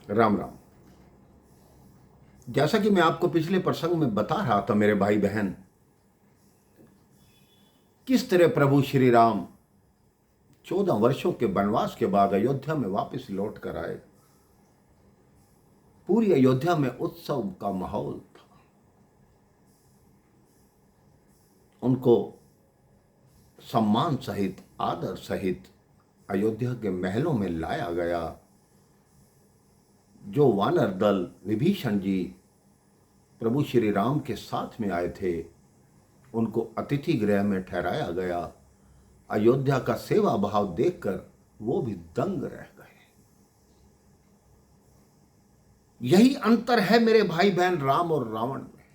राम राम। जैसा कि मैं आपको पिछले प्रसंग में बता रहा था मेरे भाई बहन, किस तरह प्रभु श्री राम 14 वर्षों के वनवास के बाद अयोध्या में वापस लौट कर आए। पूरी अयोध्या में उत्सव का माहौल था। उनको सम्मान सहित, आदर सहित अयोध्या के महलों में लाया गया। जो वानर दल विभीषण जी प्रभु श्री राम के साथ में आए थे, उनको अतिथि गृह में ठहराया गया। अयोध्या का सेवा भाव देखकर वो भी दंग रह गए। यही अंतर है मेरे भाई बहन राम और रावण में।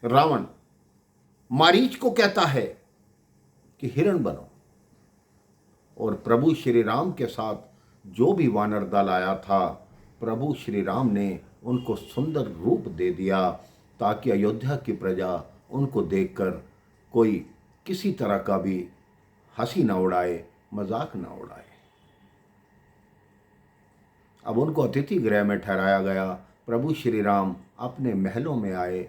रावण मारीच को कहता है कि हिरण बनो, और प्रभु श्री राम के साथ जो भी वानर दल आया था, प्रभु श्री राम ने उनको सुंदर रूप दे दिया ताकि अयोध्या की प्रजा उनको देखकर कोई किसी तरह का भी हंसी न उड़ाए, मजाक न उड़ाए। अब उनको अतिथि गृह में ठहराया गया। प्रभु श्री राम अपने महलों में आए।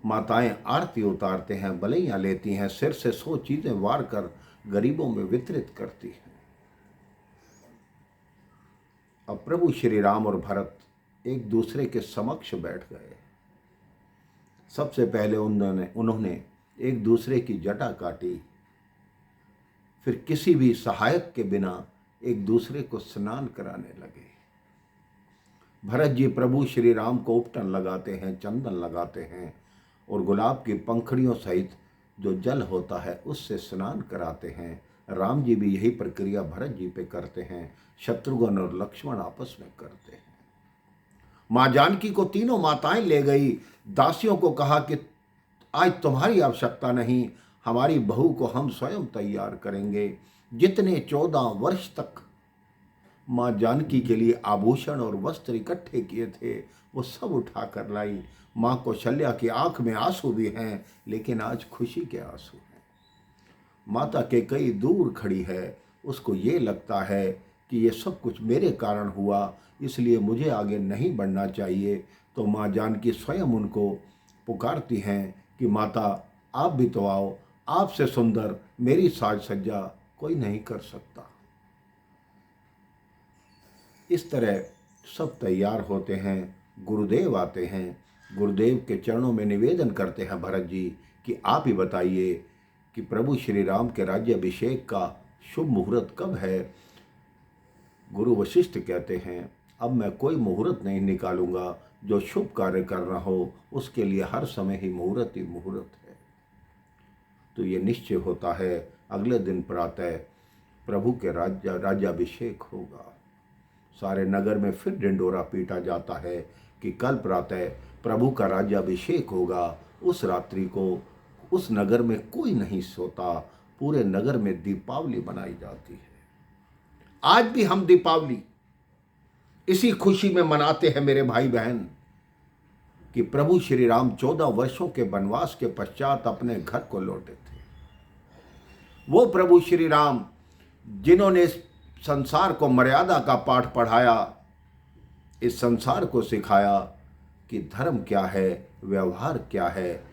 माताएं आरती उतारते हैं, बलैयां लेती हैं, सिर से 100 चीजें वार कर गरीबों में वितरित करती हैं। अब प्रभु श्री राम और भरत एक दूसरे के समक्ष बैठ गए। सबसे पहले उन्होंने एक दूसरे की जटा काटी। फिर किसी भी सहायक के बिना एक दूसरे को स्नान कराने लगे। भरत जी प्रभु श्री राम को उपटन लगाते हैं, चंदन लगाते हैं और गुलाब की पंखड़ियों सहित जो जल होता है उससे स्नान कराते हैं। राम जी भी यही प्रक्रिया भरत जी पे करते हैं। शत्रुघ्न और लक्ष्मण आपस में करते हैं। माँ जानकी को तीनों माताएं ले गई। दासियों को कहा कि आज तुम्हारी आवश्यकता नहीं, हमारी बहू को हम स्वयं तैयार करेंगे। जितने 14 वर्ष तक माँ जानकी के लिए आभूषण और वस्त्र इकट्ठे किए थे, वो सब उठा कर लाई। माँ कौशल्या की आंख में आंसू भी हैं, लेकिन आज खुशी के आंसू हैं। माता के कई दूर खड़ी है। उसको ये लगता है कि ये सब कुछ मेरे कारण हुआ, इसलिए मुझे आगे नहीं बढ़ना चाहिए। तो माँ जानकी स्वयं उनको पुकारती हैं कि माता आप भी तो आओ, आपसे सुंदर मेरी साज सज्जा कोई नहीं कर सकता। इस तरह सब तैयार होते हैं। गुरुदेव आते हैं। गुरुदेव के चरणों में निवेदन करते हैं भरत जी कि आप ही बताइए कि प्रभु श्री राम के राज्याभिषेक का शुभ मुहूर्त कब है। गुरु वशिष्ठ कहते हैं, अब मैं कोई मुहूर्त नहीं निकालूंगा। जो शुभ कार्य करना हो उसके लिए हर समय ही मुहूर्त है। तो ये निश्चय होता है अगले दिन प्रातः प्रभु के राज्याभिषेक होगा। सारे नगर में फिर ढिंढोरा पीटा जाता है कि कल प्रातः प्रभु का राज्याभिषेक होगा। उस रात्रि को उस नगर में कोई नहीं सोता। पूरे नगर में दीपावली मनाई जाती है। आज भी हम दीपावली इसी खुशी में मनाते हैं मेरे भाई बहन कि प्रभु श्री राम 14 वर्षों के वनवास के पश्चात अपने घर को लौटे थे। वो प्रभु श्री राम जिन्होंने संसार को मर्यादा का पाठ पढ़ाया, इस संसार को सिखाया कि धर्म क्या है, व्यवहार क्या है,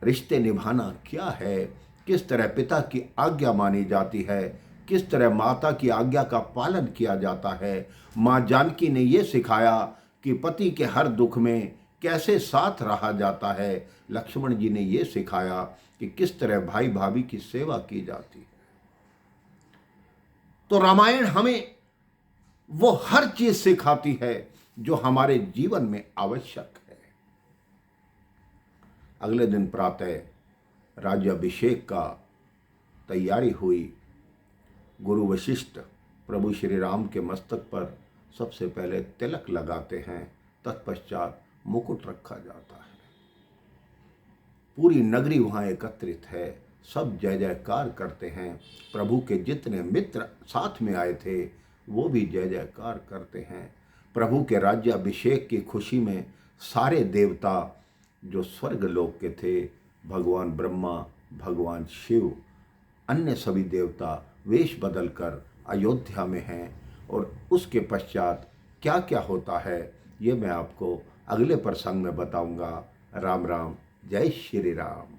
रिश्ते निभाना क्या है, किस तरह पिता की आज्ञा मानी जाती है, किस तरह माता की आज्ञा का पालन किया जाता है। माँ जानकी ने ये सिखाया कि पति के हर दुख में कैसे साथ रहा जाता है। लक्ष्मण जी ने ये सिखाया कि किस तरह भाई भाभी की सेवा की जाती है। तो रामायण हमें वो हर चीज सिखाती है जो हमारे जीवन में आवश्यक है। अगले दिन प्रातः राज्याभिषेक का तैयारी हुई। गुरु वशिष्ठ प्रभु श्री राम के मस्तक पर सबसे पहले तिलक लगाते हैं, तत्पश्चात मुकुट रखा जाता है। पूरी नगरी वहां एकत्रित है। सब जय जयकार करते हैं। प्रभु के जितने मित्र साथ में आए थे वो भी जय जयकार करते हैं। प्रभु के राज्याभिषेक की खुशी में सारे देवता जो स्वर्ग लोक के थे, भगवान ब्रह्मा, भगवान शिव, अन्य सभी देवता वेश बदलकर अयोध्या में हैं। और उसके पश्चात क्या क्या होता है ये मैं आपको अगले प्रसंग में बताऊंगा। राम राम, जय श्री राम।